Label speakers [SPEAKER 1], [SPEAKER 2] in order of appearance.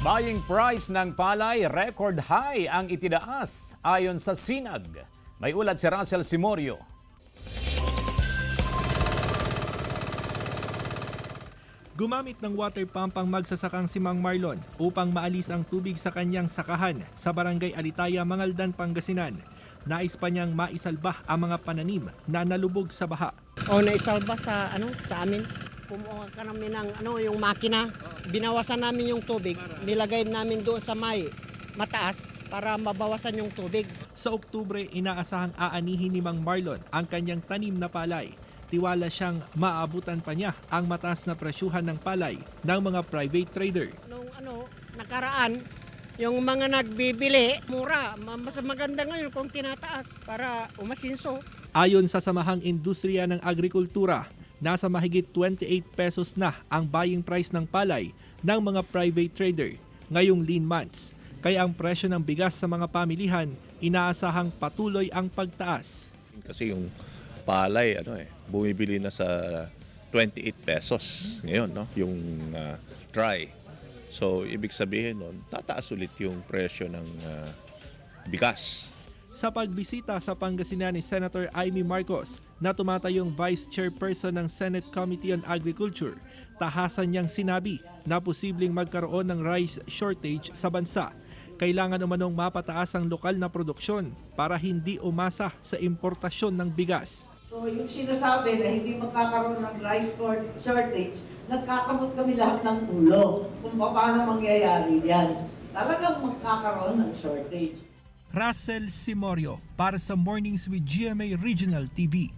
[SPEAKER 1] Buying price ng palay, record high ang itinaas ayon sa Sinag. May ulat si Russell Simorio.
[SPEAKER 2] Gumamit ng water pump ang magsasakang si Mang Marlon upang maalis ang tubig sa kanyang sakahan sa barangay Alitaya, Mangaldan, Pangasinan. Nais pa niyang maisalba ang mga pananim na nalubog sa baha.
[SPEAKER 3] Naisalba sa amin. Kumuha ka namin ng yung makina. Binawasan namin yung tubig. Nilagay namin doon sa may mataas para mabawasan yung tubig.
[SPEAKER 2] Sa Oktubre, inaasahang aanihin ni Mang Marlon ang kanyang tanim na palay. Tiwala siyang maabutan pa niya ang mataas na presyuhan ng palay ng mga private trader.
[SPEAKER 3] Nung nakaraan, yung mga nagbibili, mura. Mas maganda ngayon kung tinataas para umasinso.
[SPEAKER 2] Ayon sa Samahang Industriya ng Agrikultura, nasa mahigit 28 pesos na ang buying price ng palay ng mga private trader ngayong lean months. Kaya ang presyo ng bigas sa mga pamilihan inaasahang patuloy ang pagtaas.
[SPEAKER 4] Kasi yung palay bumibili na sa 28 pesos ngayon, no? Yung dry. So ibig sabihin nun, tataas ulit yung presyo ng bigas.
[SPEAKER 2] Sa pagbisita sa Pangasinan ni Senator Amy Marcos na tumatayong Vice Chairperson ng Senate Committee on Agriculture, tahasan niyang sinabi na posibleng magkaroon ng rice shortage sa bansa. Kailangan umanong mapataas ang lokal na produksyon para hindi umasa sa importasyon ng bigas.
[SPEAKER 5] So yung sinasabi na hindi magkakaroon ng rice shortage, nagkakamot kami lahat ng ulo kung paano mangyayari yan. Talagang magkakaroon ng shortage.
[SPEAKER 2] Russell Simorio para sa Mornings with GMA Regional TV.